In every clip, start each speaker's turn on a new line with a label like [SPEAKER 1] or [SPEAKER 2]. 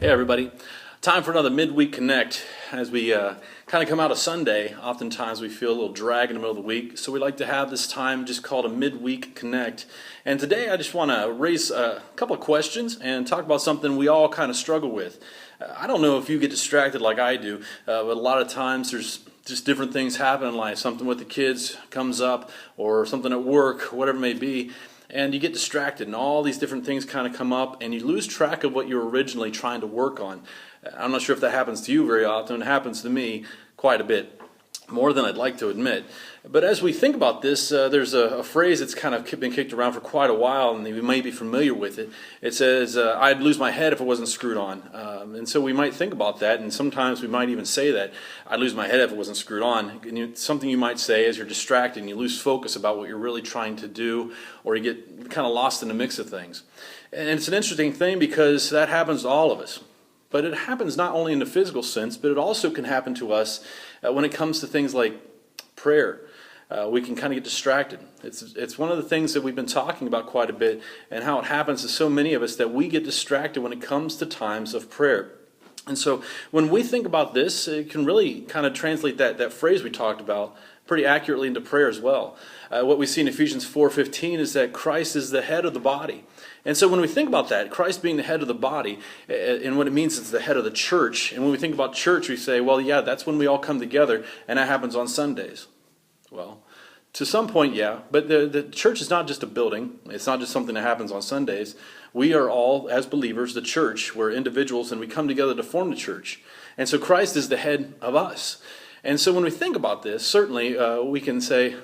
[SPEAKER 1] Hey everybody, time for another Midweek Connect. As we kind of come out of Sunday, oftentimes we feel a little drag in the middle of the week, so we like to have this time just called a Midweek Connect. And today I just want to raise a couple of questions and talk about something we all kind of struggle with. I don't know if you get distracted like I do, but a lot of times there's just different things happen in life. Something with the kids comes up, or something at work, whatever it may be. And you get distracted, and all these different things kind of come up, and you lose track of what you were originally trying to work on. I'm not sure if that happens to you very often. It happens to me quite a bit, more than I'd like to admit. But as we think about this, there's a phrase that's kind of been kicked around for quite a while, and you may be familiar with it. It says, I'd lose my head if it wasn't screwed on. And so we might think about that, and sometimes we might even say that, I'd lose my head if it wasn't screwed on. And something you might say as you're distracted and you lose focus about what you're really trying to do, or you get kind of lost in the mix of things. And it's an interesting thing because that happens to all of us. But it happens not only in the physical sense, but it also can happen to us when it comes to things like prayer. We can kind of get distracted. It's one of the things that we've been talking about quite a bit, and how it happens to so many of us that we get distracted when it comes to times of prayer. And so when we think about this, it can really kind of translate that phrase we talked about pretty accurately into prayer as well. What we see in Ephesians 4:15 is that Christ is the head of the body. And so when we think about that, Christ being the head of the body, and what it means is the head of the church, and when we think about church, we say, well, yeah, that's when we all come together, and that happens on Sundays. Well, to some point, yeah, but the church is not just a building. It's not just something that happens on Sundays. We are all, as believers, the church. We're individuals, and we come together to form the church. And so Christ is the head of us. And so when we think about this, certainly we can say,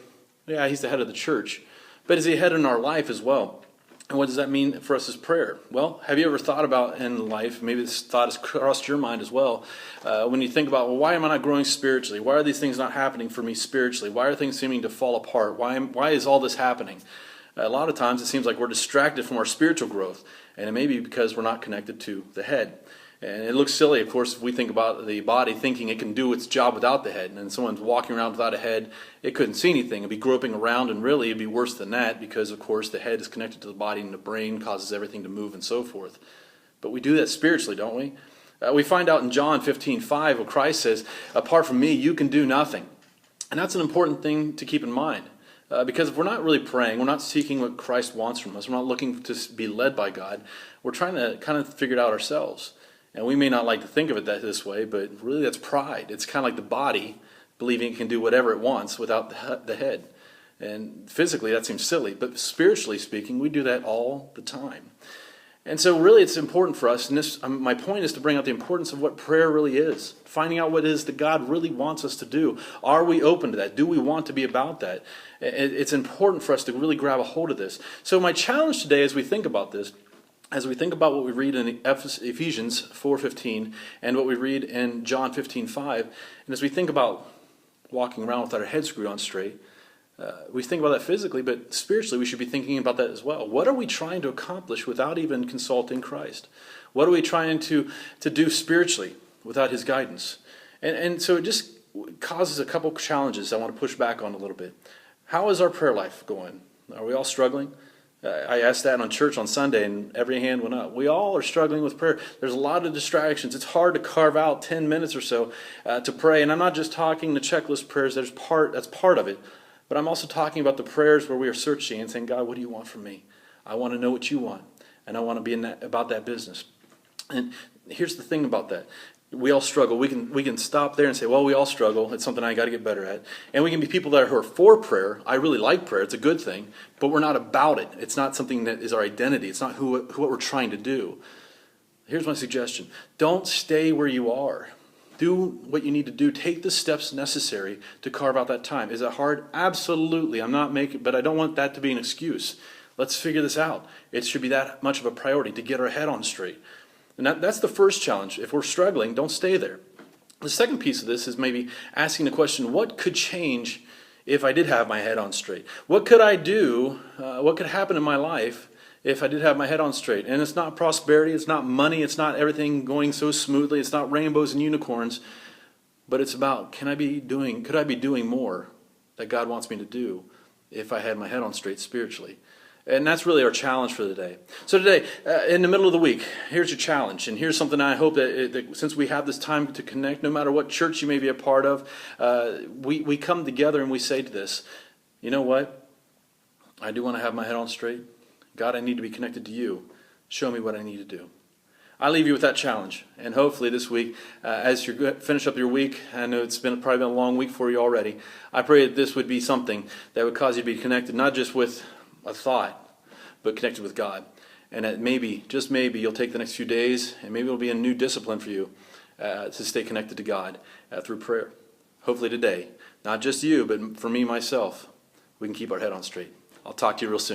[SPEAKER 1] yeah, he's the head of the church. But is he head in our life as well? And what does that mean for us as prayer? Well, have you ever thought about in life, maybe this thought has crossed your mind as well, when you think about, well, why am I not growing spiritually? Why are these things not happening for me spiritually? Why are things seeming to fall apart? Why is all this happening? A lot of times it seems like we're distracted from our spiritual growth, and it may be because we're not connected to the head. And it looks silly, of course, if we think about the body thinking it can do its job without the head. And someone's walking around without a head, it couldn't see anything. It'd be groping around, and really it'd be worse than that because, of course, the head is connected to the body, and the brain causes everything to move and so forth. But we do that spiritually, don't we? We find out in John 15:5 where Christ says, apart from me, you can do nothing. And that's an important thing to keep in mind. Because if we're not really praying, we're not seeking what Christ wants from us, we're not looking to be led by God, we're trying to kind of figure it out ourselves. And we may not like to think of it this way, but really that's pride. It's kind of like the body believing it can do whatever it wants without the head. And physically that seems silly, but spiritually speaking, we do that all the time. And so really it's important for us, and my point is to bring out the importance of what prayer really is. Finding out what it is that God really wants us to do. Are we open to that? Do we want to be about that? It's important for us to really grab a hold of this. So my challenge today as we think about this, as we think about what we read in Ephesians 4:15 and what we read in John 15:5, and as we think about walking around without our head screwed on straight, we think about that physically, but spiritually we should be thinking about that as well. What are we trying to accomplish without even consulting Christ? What are we trying to do spiritually without his guidance? And so it just causes a couple challenges I want to push back on a little bit. How is our prayer life going? Are we all struggling? I asked that on church on Sunday, and every hand went up. We all are struggling with prayer. There's a lot of distractions. It's hard to carve out 10 minutes or so to pray. And I'm not just talking the checklist prayers. That's part of it. But I'm also talking about the prayers where we are searching and saying, God, what do you want from me? I want to know what you want, and I want to be about that business. And here's the thing about that. We all struggle. We can stop there and say, well, we all struggle. It's something I got to get better at. And we can be people that are for prayer. I really like prayer. It's a good thing. But we're not about it. It's not something that is our identity. It's not what we're trying to do. Here's my suggestion. Don't stay where you are. Do what you need to do. Take the steps necessary to carve out that time. Is it hard? Absolutely. But I don't want that to be an excuse. Let's figure this out. It should be that much of a priority to get our head on straight. And that's the first challenge. If we're struggling, don't stay there. The second piece of this is maybe asking the question, what could change if I did have my head on straight? What could I do? What could happen in my life if I did have my head on straight? And it's not prosperity, it's not money, it's not everything going so smoothly, it's not rainbows and unicorns, but it's about, could I be doing more that God wants me to do if I had my head on straight spiritually? And that's really our challenge for the day. So today, in the middle of the week, here's your challenge. And here's something I hope that since we have this time to connect, no matter what church you may be a part of, we come together and we say to this, you know what? I do want to have my head on straight. God, I need to be connected to you. Show me what I need to do. I leave you with that challenge. And hopefully this week, as you finish up your week, I know it's probably been a long week for you already, I pray that this would be something that would cause you to be connected, not just with a thought, but connected with God. And that maybe, just maybe, you'll take the next few days, and maybe it'll be a new discipline for you to stay connected to God through prayer. Hopefully today, not just you, but for me, myself, we can keep our head on straight. I'll talk to you real soon.